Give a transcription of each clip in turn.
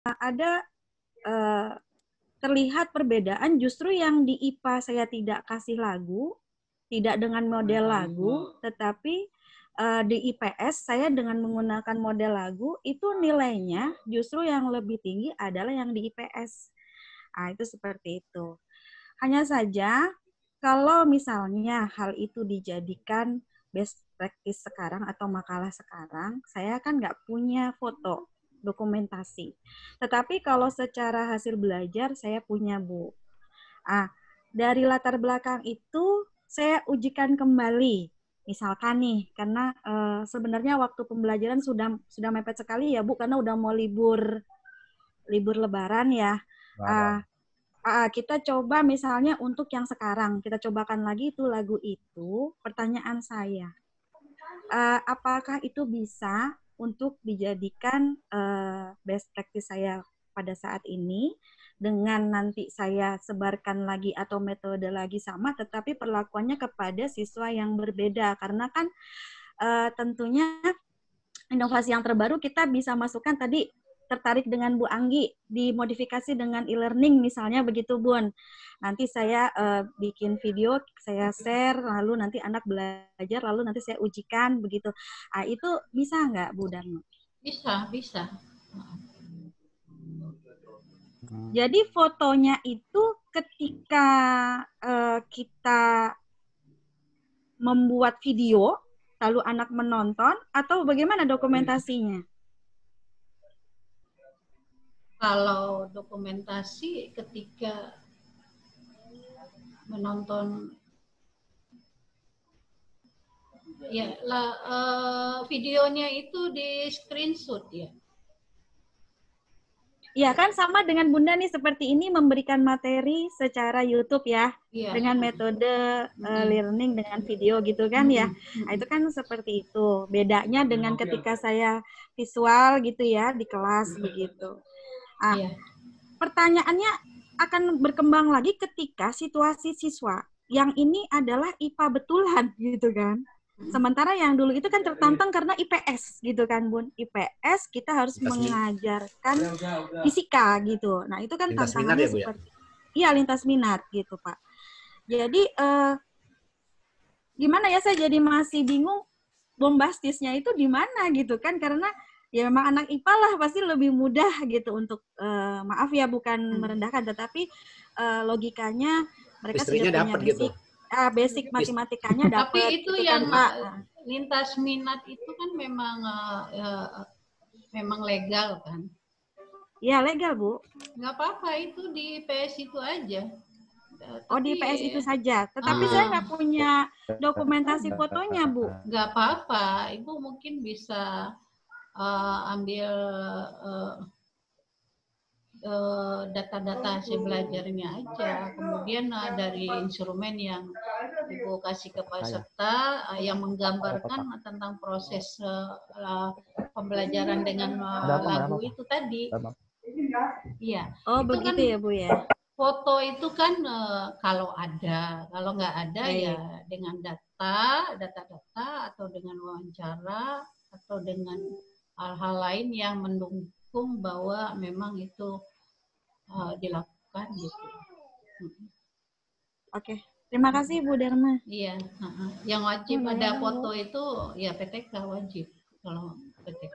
ada terlihat perbedaan justru yang di IPA saya tidak kasih lagu, tidak dengan model lagu, tetapi di IPS saya dengan menggunakan model lagu itu nilainya justru yang lebih tinggi adalah yang di IPS. Nah, itu seperti itu. Hanya saja kalau misalnya hal itu dijadikan best practice sekarang atau makalah sekarang, saya kan nggak punya foto dokumentasi. Tetapi kalau secara hasil belajar saya punya, Bu. Dari latar belakang itu saya ujikan kembali. Misalkan nih, karena sebenarnya waktu pembelajaran sudah mepet sekali ya Bu, karena udah mau libur Lebaran ya. Kita coba misalnya untuk yang sekarang, kita cobakan lagi itu lagu itu. Pertanyaan saya, apakah itu bisa untuk dijadikan best practice saya pada saat ini? Dengan nanti saya sebarkan lagi atau metode lagi sama, tetapi perlakuannya kepada siswa yang berbeda. Karena kan tentunya inovasi yang terbaru kita bisa masukkan tadi, tertarik dengan Bu Anggi, dimodifikasi dengan e-learning misalnya begitu Bun. Nanti saya bikin video, saya share, lalu nanti anak belajar, lalu nanti saya ujikan begitu. Itu bisa nggak Bu Dharma? Bisa, bisa. Jadi fotonya itu ketika kita membuat video, lalu anak menonton, atau bagaimana dokumentasinya? Kalau dokumentasi ketika menonton ya videonya itu di screenshot ya. Ya kan sama dengan Bunda nih seperti ini memberikan materi secara YouTube ya, dengan metode learning dengan video gitu kan ya. Nah, itu kan seperti itu. Bedanya dengan ketika saya visual gitu ya di kelas begitu. Pertanyaannya akan berkembang lagi ketika situasi siswa yang ini adalah IPA betulan gitu kan. Sementara yang dulu itu kan tertantang karena IPS gitu kan Bun. IPS kita harus mengajarkan fisika gitu. Nah itu kan lintas tantangannya ya, seperti iya lintas minat gitu Pak. Jadi gimana ya, saya jadi masih bingung bombastisnya itu di mana gitu kan, karena ya memang anak IPA lah pasti lebih mudah gitu untuk maaf ya bukan merendahkan, tetapi logikanya mereka sudah punya basic gitu. Basic matematikanya dapat. Tapi itu gitu yang kan, Pak. Lintas minat itu kan memang legal kan? Iya legal Bu. Nggak apa-apa, itu di PS itu aja. Di PS itu saja. Tetapi saya nggak punya dokumentasi fotonya Bu. Nggak apa-apa, Ibu mungkin bisa ambil data-data hasil belajarnya aja, kemudian dari instrumen yang Ibu kasih ke peserta yang menggambarkan tentang proses pembelajaran dengan lagu itu tadi. Iya. Oh itu begitu kan, ya Bu ya. Foto itu kan kalau ada, kalau nggak ada ya dengan data-data atau dengan wawancara atau dengan hal-hal lain yang mendukung bahwa memang itu dilakukan gitu. Oke, terima kasih Bu Dharma. Iya, yang wajib ada foto itu ya PTK wajib kalau PTK.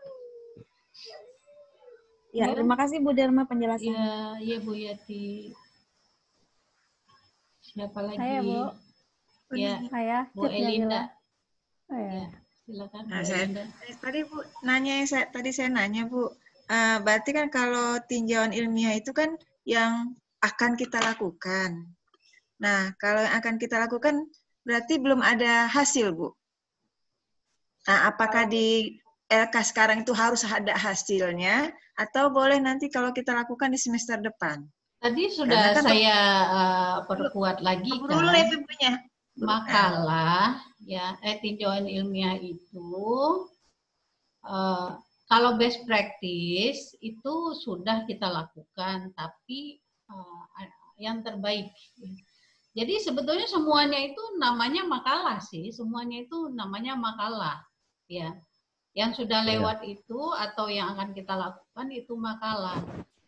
Ya, terima kasih Bu Dharma penjelasannya. Iya Bu Yati. Siapa lagi? Saya Bu. Ya, saya Bu Elinda. Ya, silakan. Nah, tadi Bu nanya tadi saya nanya Bu, berarti kan kalau tinjauan ilmiah itu kan yang akan kita lakukan. Nah, kalau yang akan kita lakukan berarti belum ada hasil Bu. Nah, apakah di LK sekarang itu harus ada hasilnya atau boleh nanti kalau kita lakukan di semester depan? Tadi sudah kan saya perkuat lagi kan. Makalah ya tinjauan ilmiah itu kalau best practice itu sudah kita lakukan, tapi yang terbaik. Jadi sebetulnya semuanya itu namanya makalah sih, semuanya itu namanya makalah ya. Yang sudah lewat itu atau yang akan kita lakukan itu makalah.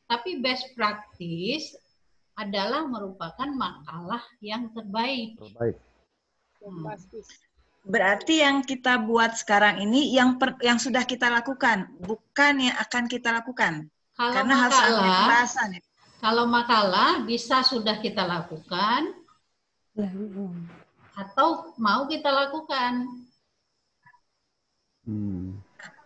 Tapi best practice adalah merupakan makalah yang terbaik. Terbaik. Berarti yang kita buat sekarang ini yang sudah kita lakukan, bukan yang akan kita lakukan. Kalau Karena harus ada pembahasan. Ya. Kalau makalah bisa sudah kita lakukan atau mau kita lakukan.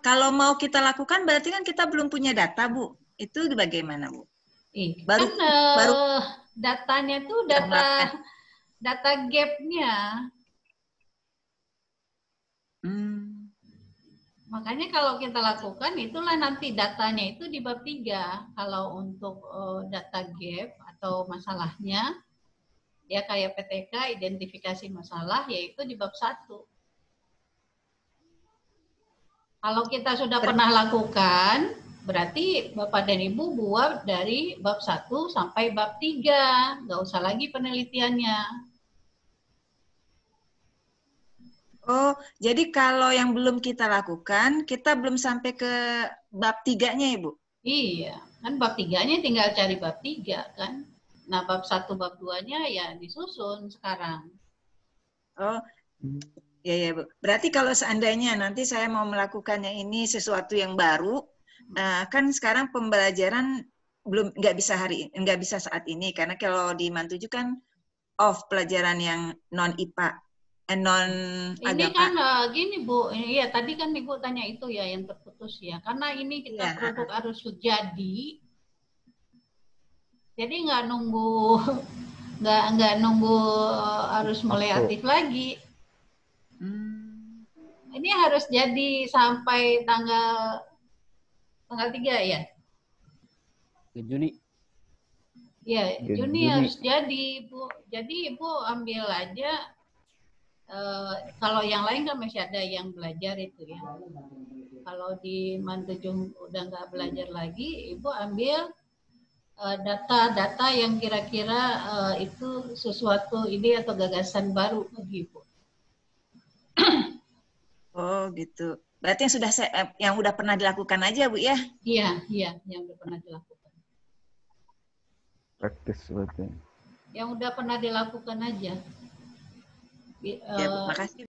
Kalau mau kita lakukan berarti kan kita belum punya data, Bu. Itu bagaimana, Bu? Baru datanya tuh data gap-nya. Makanya kalau kita lakukan itulah nanti datanya itu di bab 3. Kalau untuk data gap atau masalahnya ya kayak PTK identifikasi masalah yaitu di bab 1. Kalau kita sudah pernah lakukan, berarti Bapak dan Ibu buat dari bab 1 sampai bab 3. Nggak usah lagi penelitiannya. Oh, jadi kalau yang belum kita lakukan, kita belum sampai ke bab 3-nya, Ibu? Iya, kan bab 3-nya tinggal cari bab 3, kan? Nah, bab 1, bab 2-nya ya disusun sekarang. Oh, ya, Bu. Berarti kalau seandainya nanti saya mau melakukannya ini sesuatu yang baru, kan sekarang pembelajaran nggak bisa saat ini karena kalau di MAN 7 kan off pelajaran yang non IPA, non agama. Ini kan gini Bu, iya tadi kan Ibu tanya itu ya yang terputus ya, karena ini kita produk harus jadi nggak nunggu harus mulai aktif lagi. Ini harus jadi sampai tanggal 3 ya? Juni. Ya, Juni harus jadi, Bu. Jadi Ibu ambil aja, kalau yang lain kan masih ada yang belajar itu ya. Kalau di MAN 7 udah nggak belajar lagi, Ibu ambil data-data yang kira-kira itu sesuatu ide atau gagasan baru bagi Ibu. Oh gitu. Berarti yang udah pernah dilakukan aja, Bu ya? Iya, yang udah pernah dilakukan. Praktis berarti. Yang udah pernah dilakukan aja. Ya, Bu, makasih.